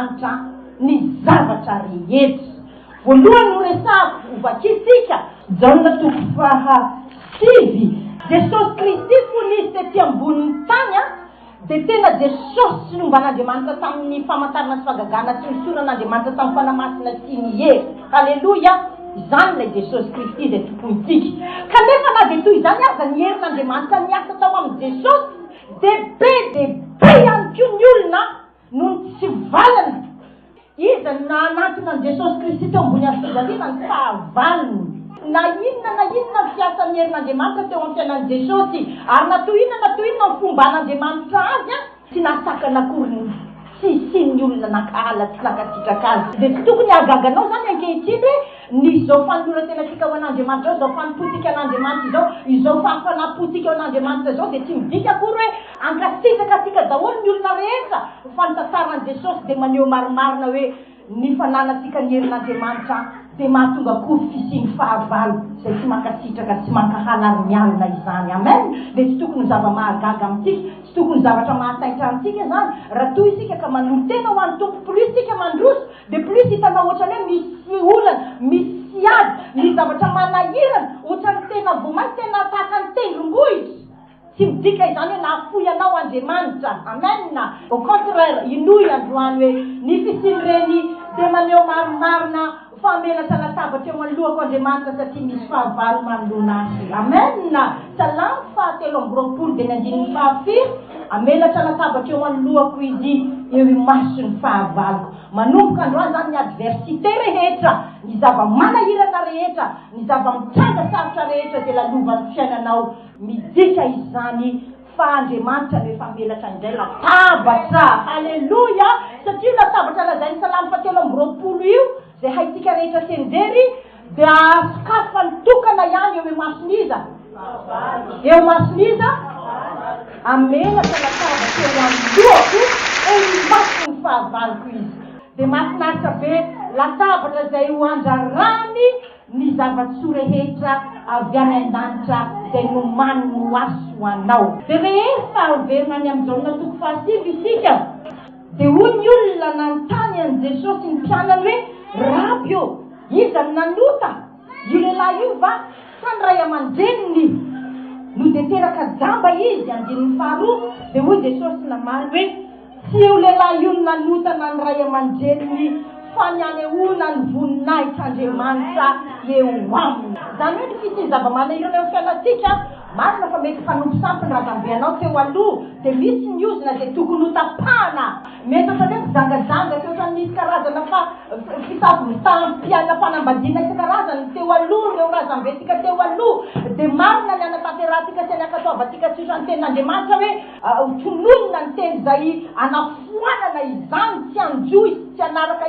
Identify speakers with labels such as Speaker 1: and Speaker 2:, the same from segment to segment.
Speaker 1: Andriamanitra ny zavatra rehetra. Voalohany no resako vakitsika Jaona 7. Jesosy Kristy fony izy tety ambonin'ny tany dia tena Jesosy sy nomban'Andriamanitra tamin'ny famantarana sy fagagana sy nisoran'Andriamanitra tamin'ny fanamasina sy ny hery. Halleluja! Izany ilay Jesosy Kristy dia tompontsika. Kanefa na dia toy izany aza ny herin'Andriamanitra niasa tao amin'ny Jesosy dia be ihany koa ny olona no tsy valana. Izy na anatona ny Jesosy Kristy teo ambony hazofijaliana ny fahavalony. Na inona fiasan'ny herin'Andriamanitra teo amin'ny fiainan'i Jesosy ary na toy inona ny fomban'Andriamanitra azy tsy nasakana akory sy ny olona nakahala tsy nakasitraka azy. Dia tsy tokony hagaganao zany ankehitriny hoe izao fanolora-tena tika ho an'Andriamanitra izao fanompotsika an'Andriamanitra izao fanapotsika ao an'Andriamanitra izao dia tsy midika akory hoe ankasitraka tika daholo ny olona rehetra. Fantasaran'i Jesosy dia maneho marimarina hoe ny fananatsika ny herin'Andriamanitra dia mahatonga akory fisiany fahavalo izay tsy mankasitraka tsy mankahala ary mialina izany. Amen. Dia tsy tokony zava-mahagaga amintsika, tsy tokony zavatra mahataitra amintsika zany. Raha toy isika ka manolo tena ho an'ny tompo, plus isika mandroso dia plus hitanao ohatrany hoe misy olana, misy ady, ny zavatra manahirana ohatrany tena vomay tena tahaka ny tendrombohitra. Tsy midika izany hoe nahafoy anao Andriamanitra. Amen. Au contraire, inoy androany hoe ny fisinyreny dia maneho marimarina famelatra latabatra eo anoloako Andriamanitra satria misy fahavalo manoloana azy. Amen. Salamo 7:20 dia ny 9:7 amelatra latabatra eo anoloako izy eo imaso ny fahavaloko. Manomboka androany zany ny adversité rehetra, ny zava-manahirana rehetra, ny zava-mitranga sarotra rehetra dia lalovan'ny fiainanao midika izany fa Andriamanitra no efa melatra indray latabatra. Halleluja! Satria latabatra lazainy Salamo 7:20 io dia haitsika rehetra senjery dia sakafo nitokana ihany eo imasoniza. Eo masoniza amelatra latabatra eo anoloako eo imaso ny fahavaloko izy. Dia mahafinaritra be latabatra izay ho andrarany ny zava-tsoa rehetra avy any an-danitra izay nomany no aso ho anao. Dia rehefa averina any amin'ny Jaona 7 isika dia hoy ny olona nanontany an'i Jesosy ny mpianany hoe Rabio, iza ny nanota? Io lehilahy io va sa ny ray aman-dreniny? No dia teraka jamba izy 9:2 dia hoy Jesosy namary hoe tsy io lehilahy io ny nanota na ny ray aman-dreniny fa ny anehoana ny voninahitry'Andriamanitra eo aminy. Zany hoe ny fisiany zava-manahirana eo fiainantsika marina fa mety fanompo sampy ny razambenao teo aloha dia misy ny ozina dia tokony ho tapahana. Mety ohatrany hoe mizangazanga teo ohatrany misy karazana fa fitampianam-panambadiana isan-karazany teo aloha eo razambentsika teo aloha dia marina ny anatanterahtika sy ny akatoavatika tsy ohatrany tenin'Andriamanitra hoe tononona ny teny izay anafoanana izany tsy anjoy tsy anaraka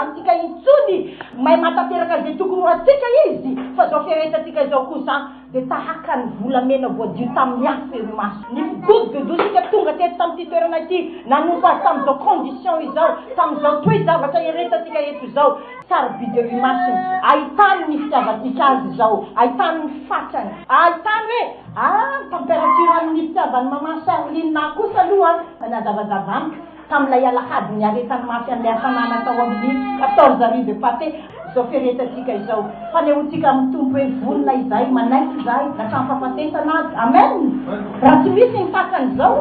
Speaker 1: antsika intsony mahay matateraka izay tokony ho atsika izy fa zao firehetratsika izao kosa dia tahaka ny volamena voadio tamin'ny hafa eo maso. Ny fidodododotsika tonga teto tamin'ity toerana ity nanompa tamin'izao condition izao, tamin'izao toe zavatra heretratsika eto izao sarobidy eo imasony. Ahitany ny fitiavatsika azy izao, ahitany ny fatrany, ahitany hoe température amin'ny fitiavany mama Charline kosa aloha nazavazavany tamin'ilay alahady ny aretany mafy an'ilay hasanana tao amin'ny 14 rive pâté. Izao firehetratsika izao fanehoantsika amin'ny tompo hoe vonona izay manaiky izay natramny fahafatesana azy. Amen. Raha tsy misy ny fakan'izao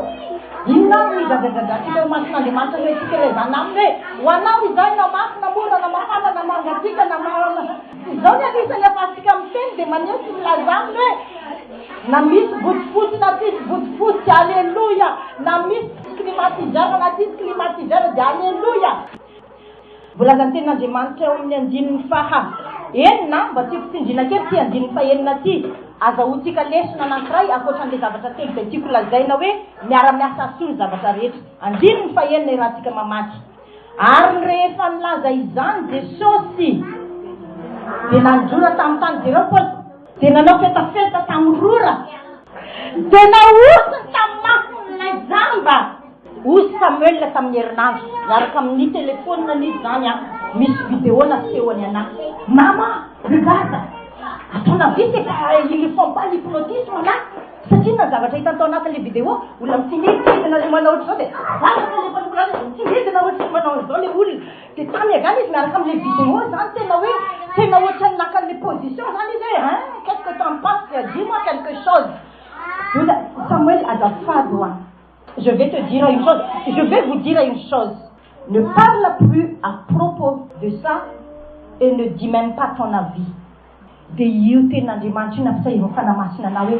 Speaker 1: inona ny zavazazatsika eo mason'Andriamanitra hoe tsika ilay zany aminy hoe ho anao izay na mafy na mora na mafana na mangatsika na marana izao ny anisany afatsika amin'ny teny dia maneho sy milaza aminy hoe na misy botifotsy na tsisy botifotsy alleluja, na misy climatiseur na tsisy climatiseur dia alleluja. Volazany tenin'Andriamanitra eo amin'ny 9:9 mba tsy fitsindriana kely ty 9:9 ty azahoantsika lesona anankiray ankoatran'ilay zavatra telo izay tiako lazaina hoe miara-miasa soa ny zavatra rehetra. 9:9 rahantsika mamaky. Ary rehefa nilaza izany Jesosy dia nanjora tamin'ny tany Jerôpoly dia nanao fetafeta tamin'ny rora dia naosiny tamin'ny mafon'ilay jamba. Ozy Samuel tamin'ny herinandro miaraka amin'ny telefônina n'izy zany misy vidéo nasehony anazy. Mama, regarde, à ton avis c'est pas ils ne font pas l'hypnotisme là? satria na zavatra hitanao anatin'le vidéo olona mitsinidina le manao ohatr'izao dia zavatra le manolana mitsinidina ohatry manao an'izao le olona dia tamy agany izy miaraka amin'le vidéo zany tena ohatry ny naka le position zany izy hoe qu'est-ce que t'en penses, dis-moi quelque chose. Samuel Adafadwa, je vais te dire une chose, je vais vous dire une chose. Ne parle plus à propos de ça et ne dis même pas ton avis. De iote n'andriamanitra nampisahiva fanamasina anao hoe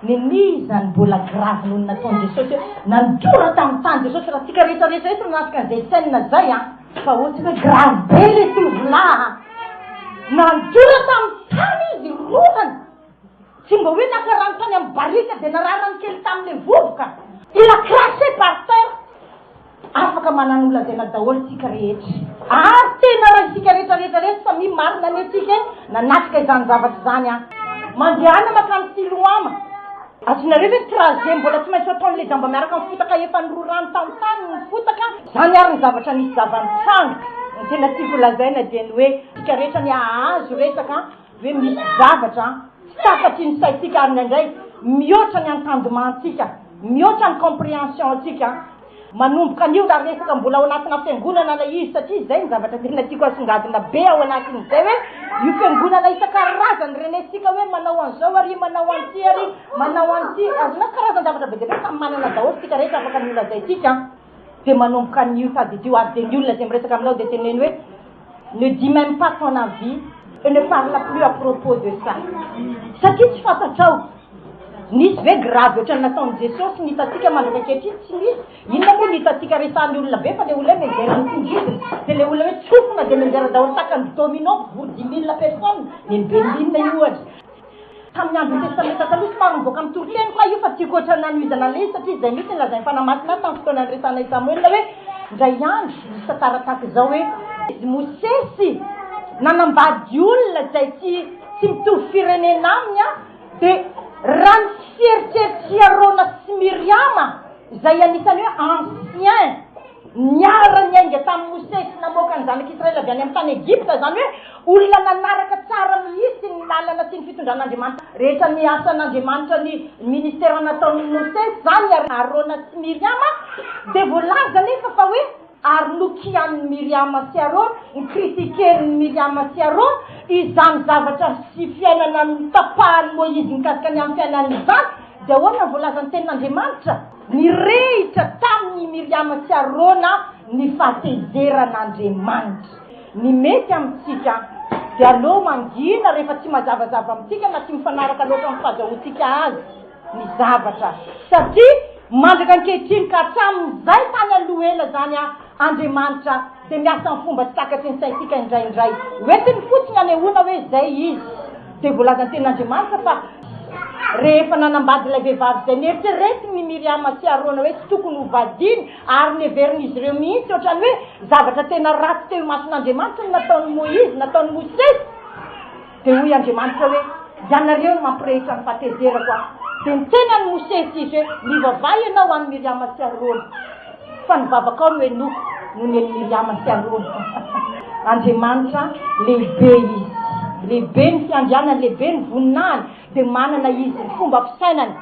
Speaker 1: nenizany mbola grave noho nataony Jesosy nandora tamin'ny tany Jesosy raha tsika rehetrarehetra eto nanasika an'izay saina zay fa ohatsy hoe grave be le tovolahy nandora tamin'ny tany izy rohany tsy mba hoe naka rano tany amin'ny barika dia nararany kely tamin'le vovoka il a craché par terre. Afaka manan'olona zay na daholo tsika rehetra tena raha isika rehetrarehetrarehetra fa mimarina ny atsika nanatrika izany zavatra zany mandehana makany Siloama asinareo hoe troisième mbola tsy maintsy ataon'le damba miaraka amin'ny fotaka efa ny roa rano tamin'ny tany ny fotaka zany ary ny zavatra nisy zavantranga tena tiako lazaina dia ny hoe tsika rehetra ny ahazo resaka hoe misy zavatra tsy tafatry ny saitsika ary indraindray mihoatra ny entendement-tsika mihoatra ny compréhension-tsika manomboka an'io raha resaka mbola ao anatina fiangonana na izy satria zay ny zavatra tena tiako asongadina be ao anatin'izay hoe io fiangonana isan-karazany renesika hoe manao an'izao ary manao an'ity ary manao an'ity azona karazany zavatra be dia be samy manana daholo tsika rehetra afaka ny olona zay tsika dia manomboka an'io tady ity ary dia ny olona zay miresaka aminao dia teneny hoe ne dis même pas ton avis et ne parle plus à propos de ça satria tsy fantatrao nisy ve grave ohatrany nataony Jesosy nitatsika mandraka ankehitriny tsy misy inona moa nitatsika resahan'ny olona be fa le olona hoe mendera mitsinjidina dia le olona hoe tsofona dia mendera daholo takany domino pour 10 000 personnes le belinina io ohatra tamin'ny andro testamenta taloha somary mivoaka amin'ny toroteny fa io fa tiako ohatra nanohizana le izy satria izay mihitsy nylazany fanamasina tamin'ny fotoana ny resanay Samuel hoe ndray andro misy tantara tahaka izao hoe izy Mosesy nanambady olona zay tsy mitovy firenena aminy dia raha ny fieritseritsy Arona sy Miriama zay anisany hoe ancien niara-ny ainga tamin'ny Mosesy namoaka ny zanak'Israël avy any amin'ny tany Egypta zany hoe olona nanaraka tsara mihitsy ny lalana sy ny fitondran'Andriamanitra rehetra ny asan'Andriamanitra ny ministera nataon'ny Mosesy zany Arona sy Miriama dia voalaza nefa fa hoe ary nokian'ny Miriama sy Aron ny kritikerin'ny Miriama sy Aron izany zavatra sy fiainana nitapahany Moïse mikasika ny amin'ny fiainany izany dia ahoana voalazany tenin'Andriamanitra nirehitra tamin'ny Miriama sy Arona ny fahatezeran'Andriamanitra ny mety amintsika dia aloha mangina rehefa tsy mazavazava amintsika na tsy mifanaraka loatra amin'ny fahazahoantsika azy ny zavatra satria mandraka ankehitriny ka hatramin'izay tany aloha ela zany Andriamanitra dia miasa ny fomba tsy takatry ny saitsika indraindray hoentiny fotsiny anehoana hoe zay izy dia voalazany tenin'Andriamanitra fa rehefa nanambady ilay vehivavy zay nieritreretiny Miriama sy Arona hoe tsy tokony ho vadiny ary neverin'izy ireo mihitsy ohatrany hoe zavatra tena ratsy teo mason'Andriamanitra no nataon'ny Moïse nataon'ny Mosesy dia hoy Andriamanitra hoe ianareo no mampirehitra ny fahatezerako dia niteny any Mosesy izy hoe mivavay ianao any Miriama sy Arona fa nivavaka ao no hoe noko no ny Miriama sy Arona Andriamanitra lehibe izy lehibe ny fiandrianany lehibe ny voninahiny dia manana izy ny fomba fisainany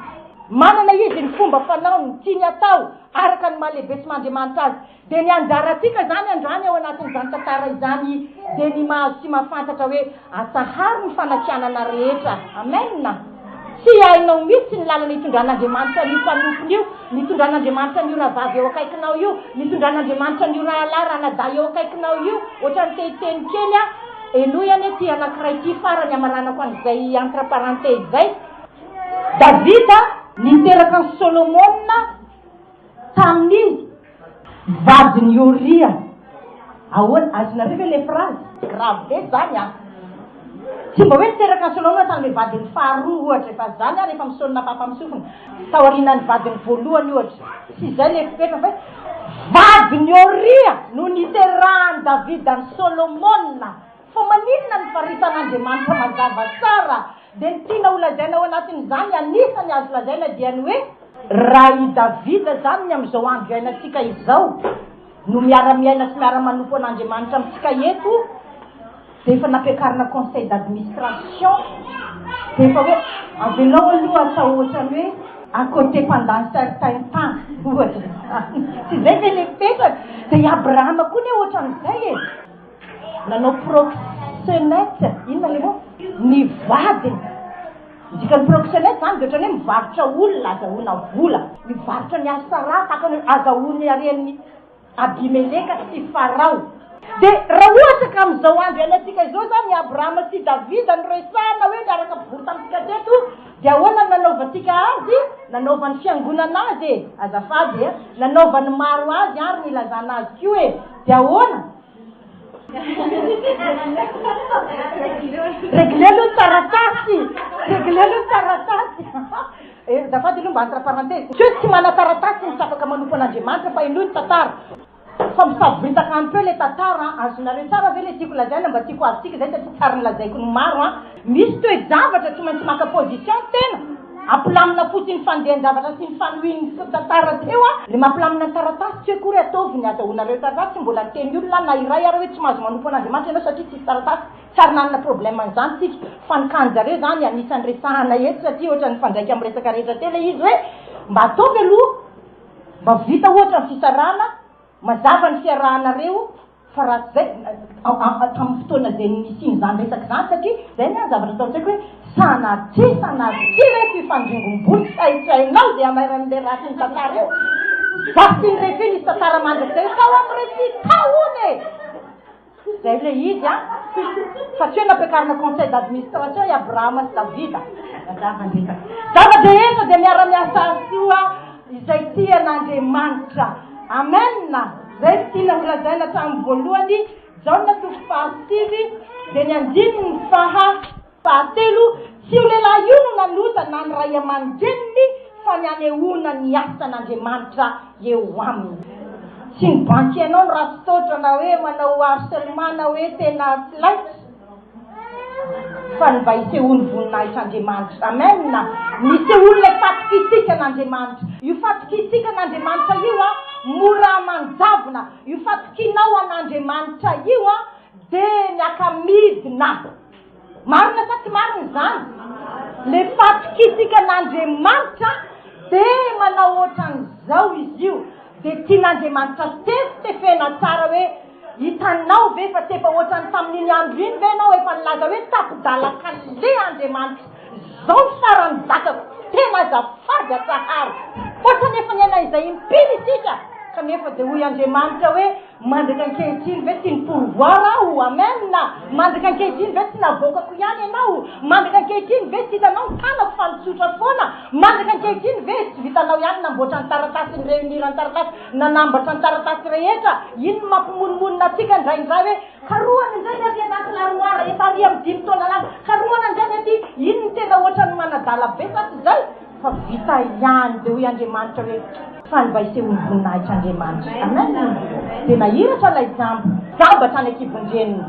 Speaker 1: manana izy ny fomba fanaony ny tiany atao araka ny mahalehibe sy Mandriamanitra azy dia ny anjaratsika zany androany ao anatin'izany tantara izany dia ny mahazo sy mahafantatra hoe asahary ny fanakianana rehetra amenna tsy hainao mihitsy ny lalana hitondran'Andriamanitra ny mpanompony io nitondran'Andriamanitra ny ona vavy eo akaikinao io nitondran'Andriamanitra ny ona lara anaday eo akaikinao io ohatrany tehiteny kely enoy any ty anankiray ty farany amaranako an'izay entre parenthèse zay Davida niteraka ny Solomona tamin'izy vadiny Oria ahoana azonareo ve le phrase grave be zany tsy mba hoe niteraka ny Solomona tamin'ny vadiny faharoa ohatra efa zany rehefa misonona papa misofina taorianany vadiny voalohany ohatra sy zay le fetra fa vadiny Oria no niterahany Davida ny Solomona fa maninona ny faritan'Andriamanitra mazava tsara dia ny tiana ho lazaina ao anatin'izany anisany azo lazaina dia ny hoe raha i Davida zany ny amin'izao andro iainantsika izao no miara-miaina sy miara-manompo an'Andriamanitra amintsika eto dia efa nampiakarina conseil d'administration Efa hoe avelao aloha atao ohatrany hoe à côté pendant certain temps ohatra tsy zay ve le petraka dia Abrahama koa ne ohatran'izay e nanao proxénète inona le moa ny vadiny dikany proxénète zany de ohatrany hoe mivarotra olona azahoana vola mivarotra ny asara takany azahoany aren'ny Abimeleka sy Farao de raha ohatra ka amin'izao andro ianantsika izao zany Abrahama sy Davida no resahana hoe niaraka mpivory tamintsika teto dia ahoana nanaovantsika azy nanaovany fiangonana azy e azafady e nanaovany maro azy ary nilazana azy kio e dia ahoana réglé aloha taratasy azafady aloha mba entre parenthèse tsy mana-taratasy ny afaka manompo an'Andriamanitra fa inoa ny tantara fa misavoritaka un peu le tantara azonareo tsara ve le tiako lazaina mba tiako avytsika zay satria tsara nylazaiko ny maro misy toe-javatra tsy maintsy maka position tena ampilamina fotsiny fandehan-javatra sy ny fanohiny tantara teo le mampilamina taratasy tsy hoe kory ataovy ny azahoanareo taratasy tsy mbola teny olona na iray ary hoe tsy mahazo manompo an'Andriamanitra ianao satria tsisy taratasy tsary nanana problème an'izany tsika fanokanjareo zany anisan'ny resahana eto satria ohatra ny fandraiky amin'ny resaka rehetra tena izy hoe mba ataovy aloha mba vita ohatra ny fisarana mazava ny fiarahanareo fa raha zay tamin'ny fotoana zay nisiny zany resaka zany satria zay ny any zavatra ataontsika hoe sanaty rehefa ifandringom-bolo saitsainao dia amaran'le raha sy ny tantara eo zasy ny refe nisy tantara mandraka zay tao am'rety taony zay le izy fa tsy hoe nampiakarina conseil d'administration i Abrahama sy Davida zavatra eto dia miara-miasa soa izay tian'Andriamanitra amen zay tiana holazaina tamin'ny voalohany Jaona 5:5 dia ny andiny ny fahatelo tsy ho lehilahy io no nanota na ny ray aman-dreniny fa ny anehoana ny asan'Andriamanitra eo aminy tsy ny banky ianao no raha sitotra na hoe manao harcèlement na hoe tena laitsy fa ny mba hisehoany voninahitr'Andriamanitra amen misehoany le fatikitsika an'Andriamanitra io fatikitsika an'Andriamanitra io mora manjavona io fatikinao an'Andriamanitra io dia miaka-midina marina sa tsy marina zany le fatikitsika an'Andriamanitra dia manao ohatran'izao izy io dia tian'Andriamanitra tefitefena tsara hoe hitanao ve fa tefa ohatrany tamin'iny andro iny ve ianao efa nilaza hoe tapidalaka le Andriamanitra zao farany zakako tena azafady atsahary ohatrany efa niaina izay impiny isika kanefa dia hoy Andriamanitra hoe mandrika ankehitriny ve tsy ny pourvoir aho amen mandrika ankehitriny ve tsy navokako ihany ianao mandrika ankehitriny ve tsy hitanao ny tanako fa nitsotra foana mandrika ankehitriny ve tsy vitanao ihany namboatra ny taratasy ny réunir ny taratasy nanambatra ny taratasy rehetra ino mampimonomonina atsika indraindray hoe karohana indray mety anaty laroara efa ary amin'ny 5 taona lany karohana indray mety ino ny tena ohatrany manadala be sa tsy zay fa vita ihany dia hoy Andriamanitra hoe fa ny mba hisehoany voninahitry'Andriamanitra amen dia nahiratra ilay jambatra any akivondreniny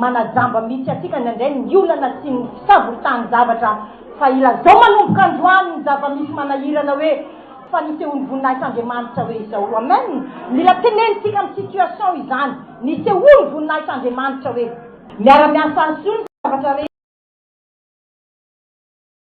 Speaker 1: manajamba mihitsy atsika nandray ny olana sy ny fisavoritany zavatra fa ilazao manomboka androany ny zava-misy manahirana hoe fa nisehoany voninahitry'Andriamanitra hoe izao amen mila tenenitsika amin'ny situation izany nisehoany voninahitry'Andriamanitra hoe miara-miasa asony zavatra